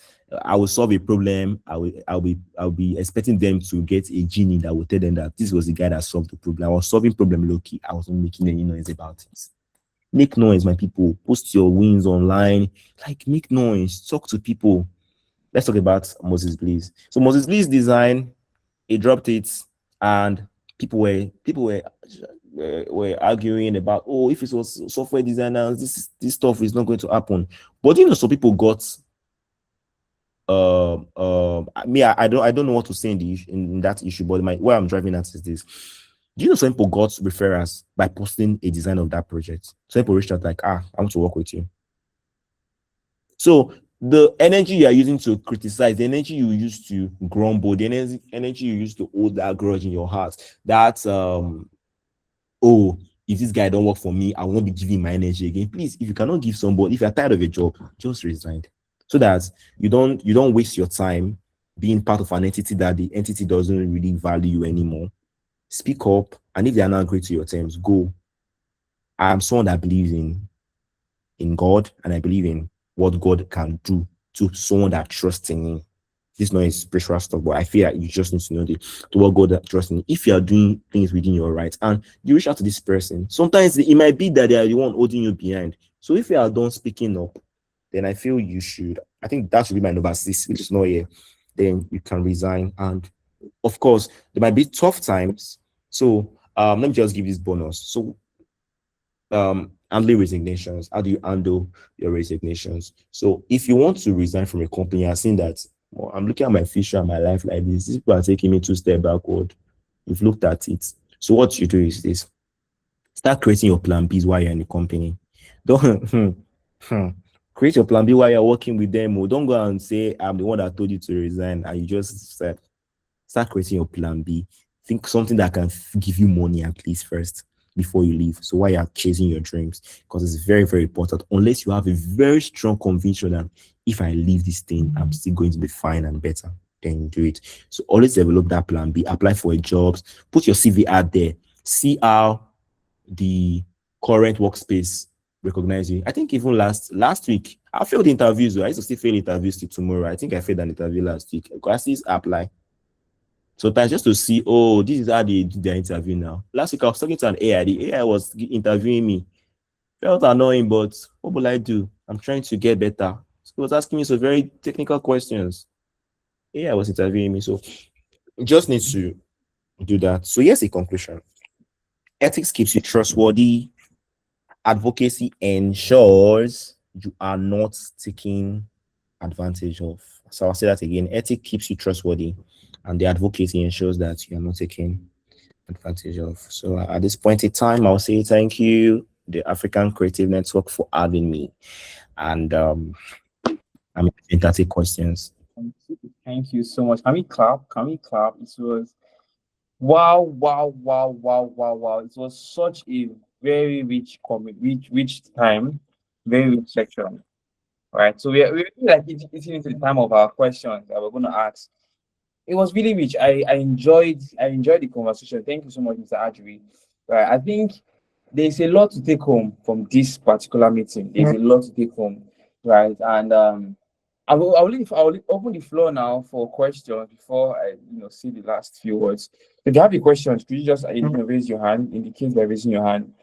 I will solve a problem. I'll be expecting them to get a genie that will tell them that this was the guy that solved the problem. I was solving problem low-key. I wasn't making any noise about it. Make noise, my people. Post your wins online. Like, make noise. Talk to people. Let's talk about Moses Bliss. So Moses Bliss design, he dropped it, and people were arguing about, oh, if it was software designers, this stuff is not going to happen. But some people got I don't know what to say in that issue, but where I'm driving at is this. Do you know some people got referrals by posting a design of that project? Some people reached out like, I want to work with you. So the energy you are using to criticize, the energy you use to grumble, the energy you use to hold that grudge in your heart, that oh, if this guy don't work for me, I will not be giving my energy again. Please, if you cannot give somebody, if you're tired of a job, just resign. So that you don't waste your time being part of an entity that the entity doesn't really value you anymore. Speak up, and if they are not agreeing to your terms, go. I'm someone that believes in God, and I believe in what God can do to someone that trusts in Him. This is not a spiritual stuff, but I feel like you just need to know to what God trusts in. If you are doing things within your rights and you reach out to this person, sometimes it might be that they are the one holding you behind. So if you are done speaking up, then I feel you should. I think that should be my number 6, which is not here. Then you can resign. And of course, there might be tough times. So let me just give this bonus. So handling resignations. How do you handle your resignations? So if you want to resign from a company, I've seen that, well, I'm looking at my future and my life like this. These people are taking me 2 steps backward. You've looked at it. So what you do is this. Start creating your plan Bs while you're in the company. Don't create your plan B while you're working with them. Or don't go and say, I'm the one that told you to resign. And you just said, start creating your plan B. Think something that can give you money at least first before you leave. So while you're chasing your dreams, because it's very, very important. Unless you have a very strong conviction that if I leave this thing, I'm still going to be fine and better, then do it. So always develop that plan B. Apply for jobs. Put your CV out there. See how the current workspace recognize you. I think even last week, I failed interviews. I used to still fail interviews till tomorrow. I think I failed an interview last week. I still apply. Sometimes just to see, oh, this is how they do their interview now. Last week I was talking to an AI. The AI was interviewing me. Felt annoying, but what will I do? I'm trying to get better. So he was asking me some very technical questions. AI was interviewing me. So you just need to do that. So here's a conclusion. Ethics keeps you trustworthy. Advocacy ensures you are not taking advantage of. So I'll say that again. Ethics keeps you trustworthy, and the advocacy ensures that you are not taking advantage of. So at this point in time, I'll say thank you, the African Creative Network, for having me. And I'm going to take questions. Thank you so much. Can we clap? Can we clap? It was wow, wow, wow, wow, wow, wow. It was such a very rich time, very rich section. Right. So we're really like eating into the time of our questions that we're going to ask. It was really rich. I enjoyed the conversation. Thank you so much, Mr. Ajiri. Right. I think there's a lot to take home from this particular meeting. There's a lot to take home, right? And I will open the floor now for questions before I say the last few words. If you have any questions, could you just raise your hand? Indicate by raising your hand.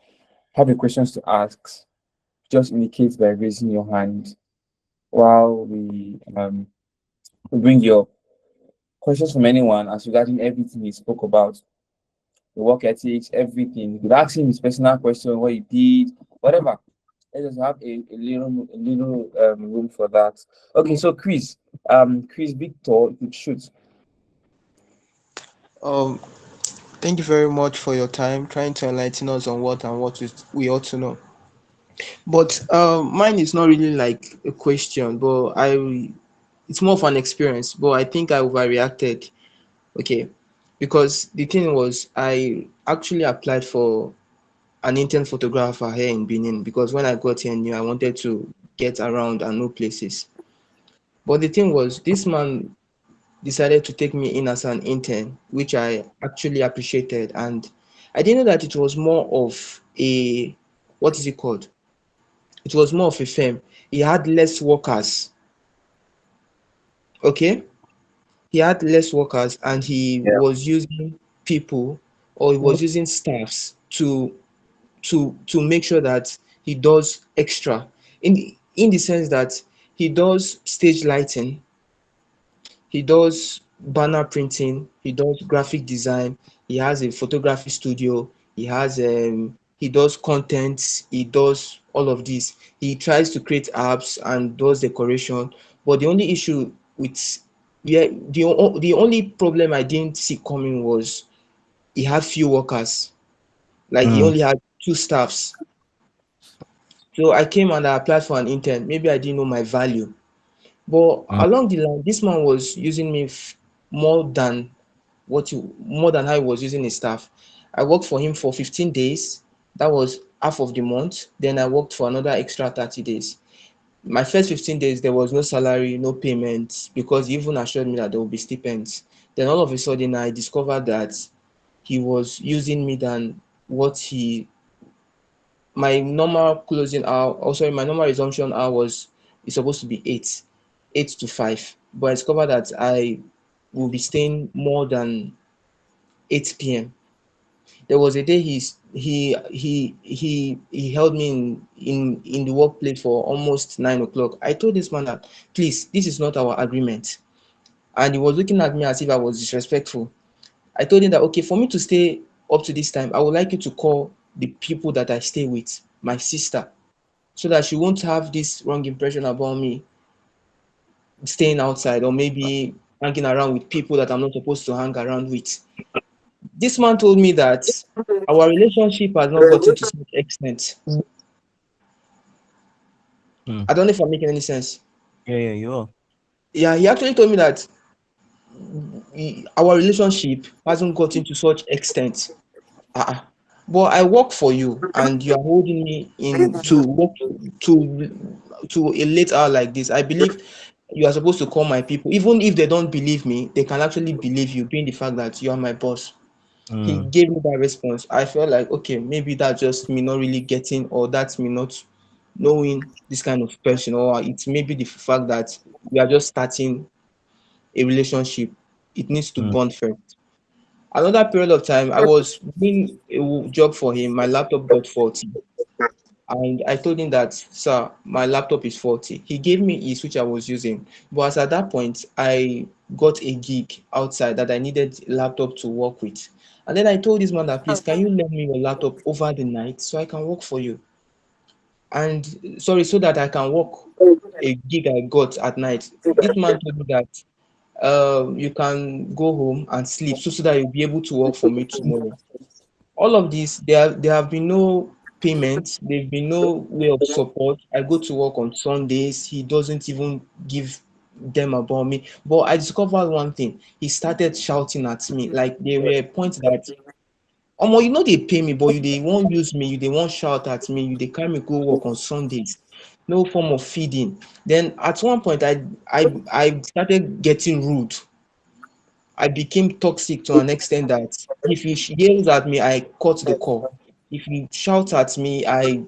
Have any questions to ask? Just indicate by raising your hand while we bring your questions from anyone as regarding everything he spoke about, the work ethics, everything. You could ask him his personal question, what he did, whatever. Let's just have a little room for that. Okay, so Chris Victor, you could shoot. Um, Thank you very much for your time trying to enlighten us on what we ought to know. But mine is not really like a question, but it's more of an experience. But I think I overreacted. Okay, because the thing was, I actually applied for an intern photographer here in Benin because when I got here, I knew I wanted to get around and know places. But the thing was, this man decided to take me in as an intern, which I actually appreciated. And I didn't know that it was more of a, what is it called? It was more of a firm. He had less workers. Okay? He had less workers and he Yeah. was using people or he was using staffs to make sure that he does extra in the sense that he does stage lighting, he does banner printing, he does graphic design, he has a photography studio, he does content, he does all of this. He tries to create apps and does decoration. But the only issue with yeah, the only problem I didn't see coming was he had few workers. Like he Mm, only had two staffs. So I came and I applied for an intern. Maybe I didn't know my value. But mm, along the line, this man was using me more than more than how he was using his staff. I worked for him for 15 days. That was half of the month. Then I worked for another extra 30 days. My first 15 days, there was no salary, no payment, because he even assured me that there will be stipends. Then all of a sudden, I discovered that he was using me than what he my normal closing hour, oh sorry, my normal resumption hour was is supposed to be 8 to 5. But I discovered that I will be staying more than 8 p.m. There was a day he held me in the workplace for almost 9 o'clock. I told this man that please, this is not our agreement. And he was looking at me as if I was disrespectful. I told him that okay, for me to stay up to this time, I would like you to call the people that I stay with, my sister, so that she won't have this wrong impression about me staying outside or maybe hanging around with people that I'm not supposed to hang around with. This man told me that our relationship has not gotten to such extent. mm. I don't know if I'm making any sense. Yeah, yeah, you are. Yeah, he actually told me that our relationship hasn't gotten to such extent. Uh-uh. But I work for you, and you are holding me in to work to a late hour like this. I believe you are supposed to call my people, even if they don't believe me. They can actually believe you, being the fact that you are my boss. He Mm, gave me that response. I felt like okay, maybe that's just me not really getting, or that's me not knowing this kind of person, or it's maybe the fact that we are just starting a relationship. It needs to mm, bond first. Another period of time, I was doing a job for him. My laptop got faulty. And I told him that, sir, my laptop is faulty. He gave me his, which I was using. But as at that point, I got a gig outside that I needed a laptop to work with. And then I told this man that, please, can you lend me your laptop over the night so I can work for you? And sorry, so that I can work a gig I got at night. This man told me that you can go home and sleep so that you'll be able to work for me tomorrow. all of this, there have been no payments, there've been no way of support. I go to work on Sundays, he doesn't even give them about me. But I discovered one thing. He started shouting at me. Like there were points that omo, you know they pay me, but you they won't use me, you they won't shout at me, you they carry me go work on Sundays. No form of feeding. Then at one point I started getting rude. I became toxic to an extent that if he yells at me, I cut the call. If he shouts at me, I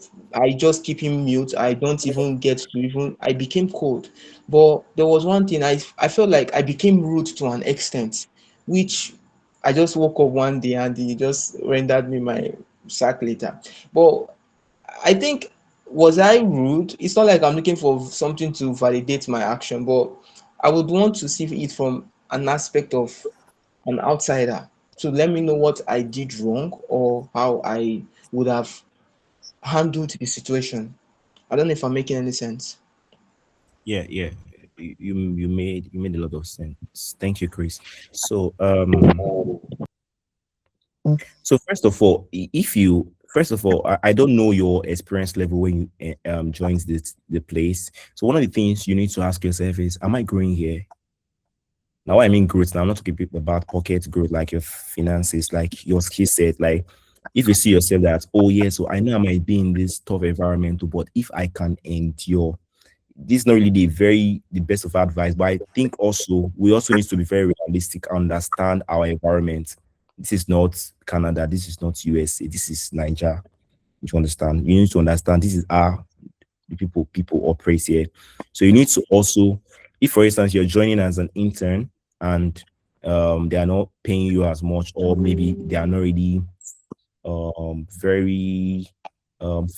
just keep him mute. I don't even get to even. I became cold. But there was one thing I felt like I became rude to an extent, which I just woke up one day and he just rendered me my sack later. But I think, was I rude? It's not like I'm looking for something to validate my action, but I would want to see it from an aspect of an outsider to let me know what I did wrong or how I would have handled the situation. I don't know if I'm making any sense. Yeah, yeah. You made a lot of sense. Thank you, Chris. So so first of all, if you first of all, I don't know your experience level when you joins the place. So one of the things you need to ask yourself is, am I growing here? Now, what I mean growth, now I'm not talking about pocket growth, like your finances, like your skill set. Like, if you see yourself that, oh, yeah, so I know I might be in this tough environment, but if I can endure, this is not really the best of advice. But I think also we also need to be very realistic, understand our environment. This is not Canada, this is not USA, this is Nigeria. You understand? You need to understand this is our the people operate here. So you need to also, if for instance you're joining as an intern and they are not paying you as much, or maybe they are not really very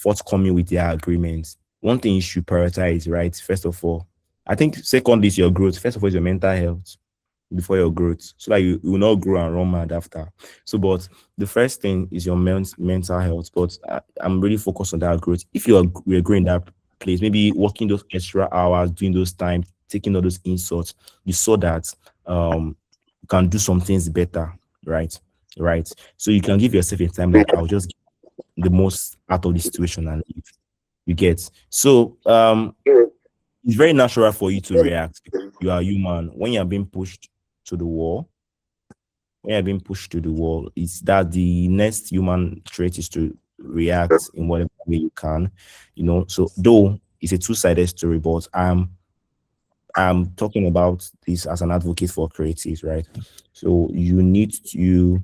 forthcoming with their agreements. One thing you should prioritize, right? First of all, I think second is your growth. First of all, is your mental health before your growth, so that you will not grow and run mad after. So, but the first thing is your mental health. But I'm really focused on that growth. If you're growing that place, maybe working those extra hours, doing those time, taking all those insults, you saw that you can do some things better, right? Right. So you can give yourself a time like, I'll just get the most out of the situation and leave. You get. So it's very natural for you to react because you are human. When you're being pushed to the wall, when you're being pushed to the wall, it's that the next human trait is to react in whatever way you can, So though it's a two-sided story, but I'm talking about this as an advocate for creatives, right? So you need to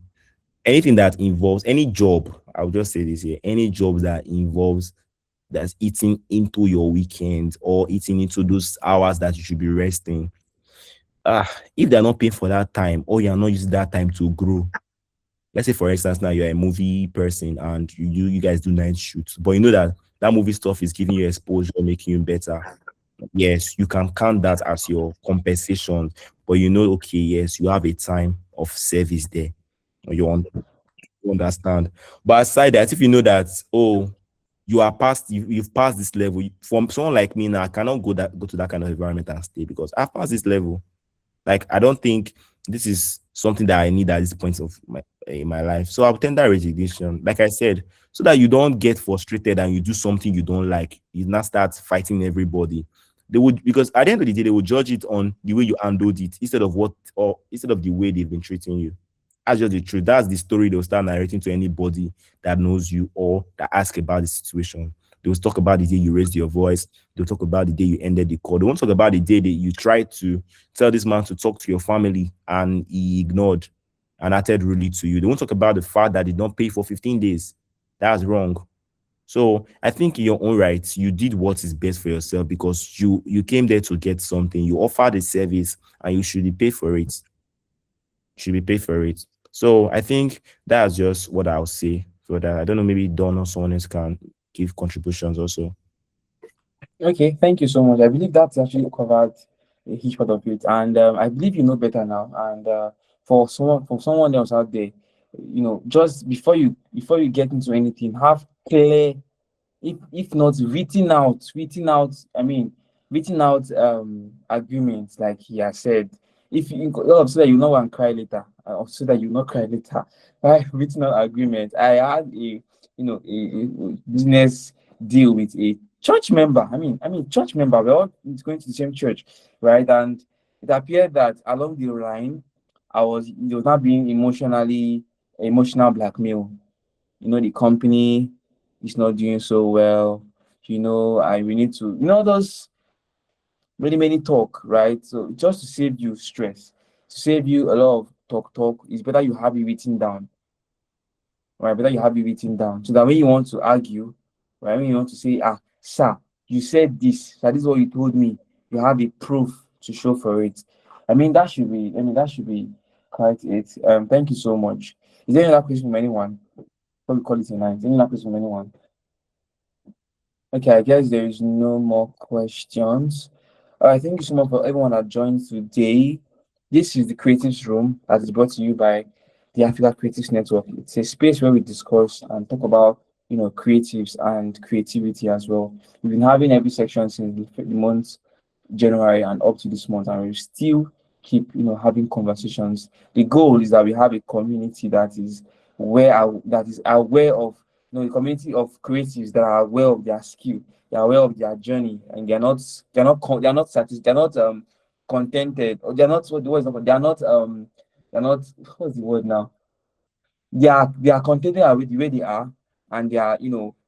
anything that involves any job, I'll just say this here, any job that involves that's eating into your weekend or eating into those hours that you should be resting. If they're not paying for that time or you're not using that time to grow, let's say for instance now you're a movie person and you guys do night shoots, but you know that that movie stuff is giving you exposure, making you better. Yes, you can count that as your compensation, but okay, yes, you have a time of service there. You understand. But aside that, if you know that, oh, you've passed this level. From someone like me now, I cannot go to that kind of environment and stay because I've passed this level. Like, I don't think this is something that I need at this point of my in my life. So I'll tender resignation, like I said, so that you don't get frustrated and you do something you don't like. You not start fighting everybody. They would, because at the end of the day, they will judge it on the way you handled it instead of the way they've been treating you. That's just the truth. That's the story they'll start narrating to anybody that knows you or that ask about the situation. They will talk about the day you raised your voice. They'll talk about the day you ended the call. They won't talk about the day that you tried to tell this man to talk to your family and he ignored and acted rudely to you. They won't talk about the fact that they don't pay for 15 days. That's wrong. So I think in your own right, you did what is best for yourself because you came there to get something. You offered a service and you should be paid for it. Should be paid for it. So I think that's just what I'll say for that. I don't know, maybe Don or someone else can give contributions also. Okay, thank you so much. I believe that's actually covered a huge part of it, and I believe you know better now. And for someone else out there, just before you get into anything, have clear, if not written out, I mean, written out agreements, like he has said. If you so that you know and cry later, so that you not cry later, right? Written on agreement. I had a business deal with a church member. I mean church member. We're all going to the same church, right? And it appeared that along the line, I was not being emotional blackmail. The company is not doing so well. I we need to those many talk, right? So just to save you stress, to save you a lot of talk, it's better you have it written down, right? Better you have it written down so that when you want to argue, right? When you want to say, sir, you said this, that is what you told me. You have a proof to show for it. That should be quite it. Thank you so much. Is there any other question from anyone? Before we call it a night? Is there any other question from anyone? Okay, I guess there is no more questions. Thank you so much for everyone that joined today. This is the Creatives Room that is brought to you by the Africa Creatives Network. It's a space where we discuss and talk about, creatives and creativity as well. We've been having every section since the month January and up to this month, and we still keep having conversations. The goal is that we have a community that is aware of a community of creatives that are aware of their skill, they're aware of their journey, and they're not contented, or they're not what the word is not they're not what's the word now they are contented with the way they are, and they are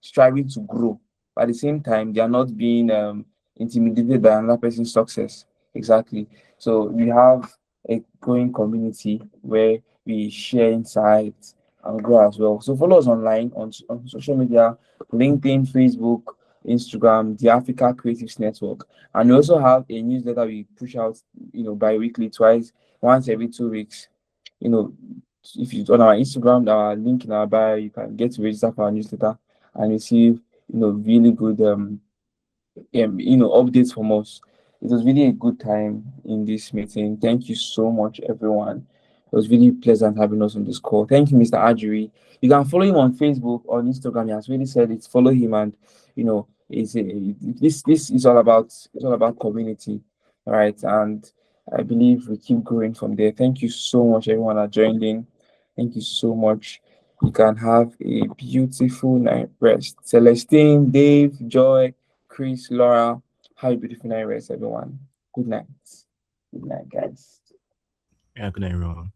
striving to grow. But at the same time, they are not being intimidated by another person's success. Exactly. So we have a growing community where we share insights and grow as well. So follow us online on social media: LinkedIn, Facebook, Instagram, the Africa Creatives Network. And we also have a newsletter we push out bi-weekly, once every 2 weeks. you know if you on our Instagram, our link in our bio, you can get to register for our newsletter and receive really good updates from us. It was really a good time in this meeting. Thank you so much, everyone. It was really pleasant having us on this call. Thank you, Mr. Ajiri. You can follow him on Facebook, on Instagram. He has really said it. Follow him, and this is all about community, all right? And I believe we keep growing from there. Thank you so much, everyone that joined in. Thank you so much. You can have a beautiful night rest. Celestine, Dave, Joy, Chris, Laura, have a beautiful night rest, everyone. Good night. Good night, guys. Yeah, good night, everyone.